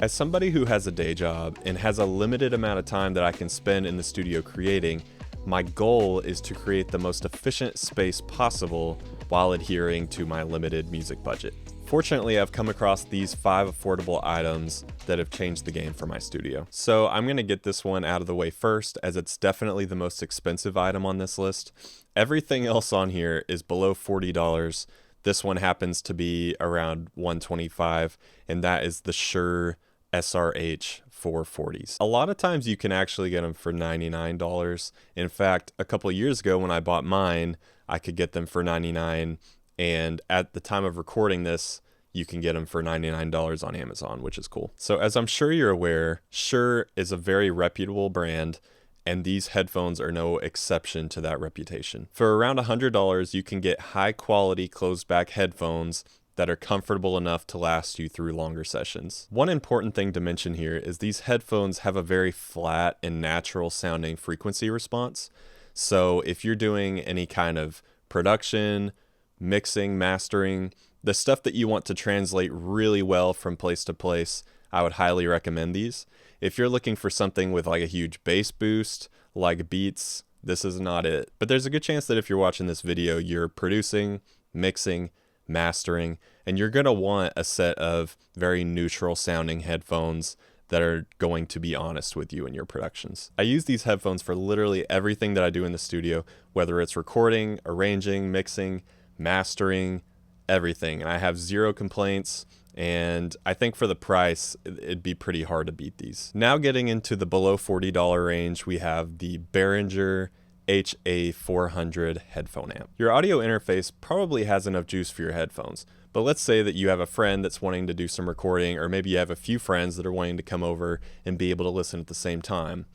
As somebody who has a day job and has a limited amount of time that I can spend in the studio creating, my goal is to create the most efficient space possible while adhering to my limited music budget. Fortunately, I've come across these 5 affordable items that have changed the game for my studio. So I'm gonna get this one out of the way first, as it's definitely the most expensive item on this list. Everything else on here is below $40. This one happens to be around $125, and that is the Shure SRH 440s. A lot of times you can actually get them for $99. In fact, a couple years ago when I bought mine, I could get them for $99, and at the time of recording this, you can get them for $99 on Amazon, which is cool. So as I'm sure you're aware, Shure is a very reputable brand, and these headphones are no exception to that reputation. For around $100, you can get high quality closed back headphones that are comfortable enough to last you through longer sessions. One important thing to mention here is these headphones have a very flat and natural sounding frequency response. So if you're doing any kind of production, mixing, mastering, the stuff that you want to translate really well from place to place, I would highly recommend these. If you're looking for something with like a huge bass boost, like Beats, this is not it. But there's a good chance that if you're watching this video, you're producing, mixing, mastering, and you're going to want a set of very neutral sounding headphones that are going to be honest with you in your productions. I use these headphones for literally everything that I do in the studio, whether it's recording, arranging, mixing, mastering, everything. And I have zero complaints, and I think for the price, it'd be pretty hard to beat these. Now getting into the below $40 range, we have the Behringer HA 400 headphone amp. Your audio interface probably has enough juice for your headphones, but let's say that you have a friend that's wanting to do some recording, or maybe you have a few friends that are wanting to come over and be able to listen at the same time.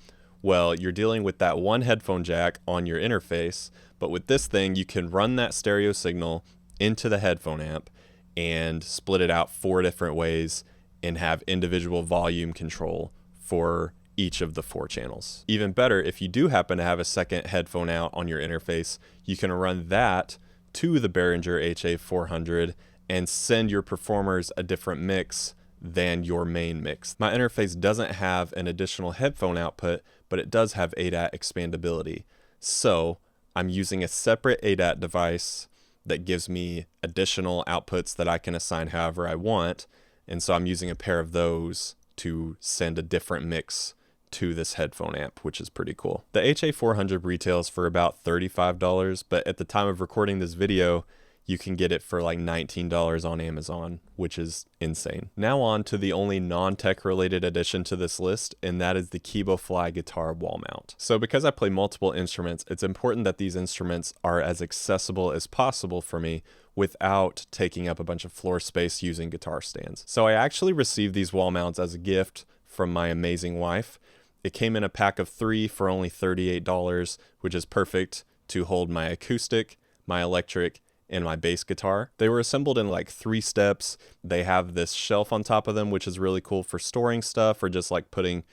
Well, you're dealing with that one headphone jack on your interface, but with this thing, you can run that stereo signal into the headphone amp and split it out 4 different ways and have individual volume control for each of the 4 channels. Even better, if you do happen to have a second headphone out on your interface, you can run that to the Behringer HA 400 and send your performers a different mix than your main mix. My interface doesn't have an additional headphone output, but it does have ADAT expandability. So I'm using a separate ADAT device that gives me additional outputs that I can assign however I want. And so I'm using a pair of those to send a different mix to this headphone amp, which is pretty cool. The HA400 retails for about $35, but at the time of recording this video, you can get it for like $19 on Amazon, which is insane. Now on to the only non-tech related addition to this list, and that is the Keebofly guitar wall mount. So because I play multiple instruments, it's important that these instruments are as accessible as possible for me without taking up a bunch of floor space using guitar stands. So I actually received these wall mounts as a gift from my amazing wife. It came in a pack of 3 for only $38, which is perfect to hold my acoustic, my electric, and my bass guitar. They were assembled in like 3 steps. They have this shelf on top of them, which is really cool for storing stuff or just like putting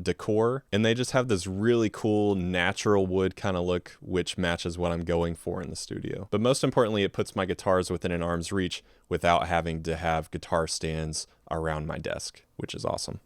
decor. And they just have this really cool natural wood kind of look, which matches what I'm going for in the studio. But most importantly, it puts my guitars within an arm's reach without having to have guitar stands around my desk, which is awesome.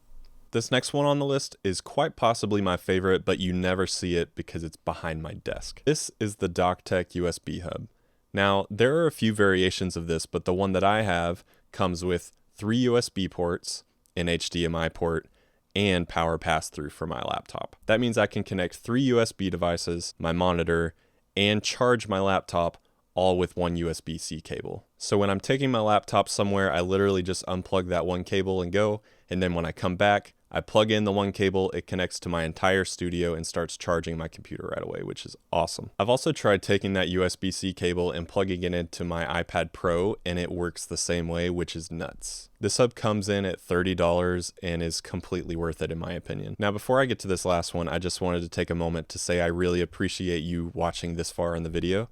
This next one on the list is quite possibly my favorite, but you never see it because it's behind my desk. This is the DockTeck USB Hub. Now, there are a few variations of this, but the one that I have comes with 3 USB ports, an HDMI port, and power pass-through for my laptop. That means I can connect 3 USB devices, my monitor, and charge my laptop all with one USB-C cable. So when I'm taking my laptop somewhere, I literally just unplug that one cable and go, and then when I come back, I plug in the one cable, it connects to my entire studio and starts charging my computer right away, which is awesome. I've also tried taking that USB-C cable and plugging it into my iPad Pro, and it works the same way, which is nuts. This hub comes in at $30 and is completely worth it in my opinion. Now, before I get to this last one, I just wanted to take a moment to say I really appreciate you watching this far in the video.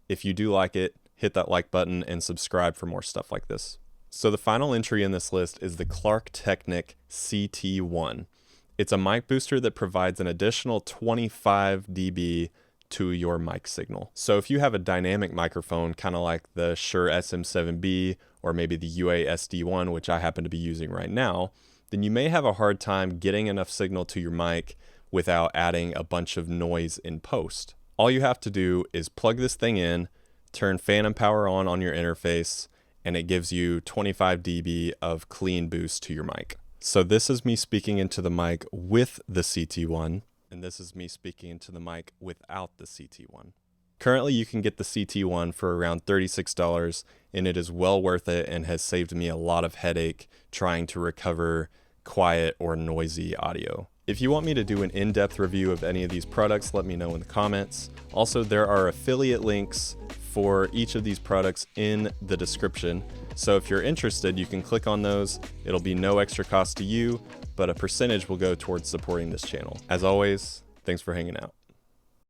If you do like it, hit that like button and subscribe for more stuff like this. So the final entry in this list is the Klark Teknik CT1. It's a mic booster that provides an additional 25 dB to your mic signal. So if you have a dynamic microphone, kind of like the Shure SM7B or maybe the UA SD1, which I happen to be using right now, then you may have a hard time getting enough signal to your mic without adding a bunch of noise in post. All you have to do is plug this thing in, turn phantom power on your interface, and it gives you 25 dB of clean boost to your mic. So this is me speaking into the mic with the CT1, and this is me speaking into the mic without the CT1. Currently, you can get the CT1 for around $36, and it is well worth it and has saved me a lot of headache trying to recover quiet or noisy audio. If you want me to do an in-depth review of any of these products, let me know in the comments. Also, there are affiliate links for each of these products in the description. So if you're interested, you can click on those. It'll be no extra cost to you, but a percentage will go towards supporting this channel. As always, thanks for hanging out.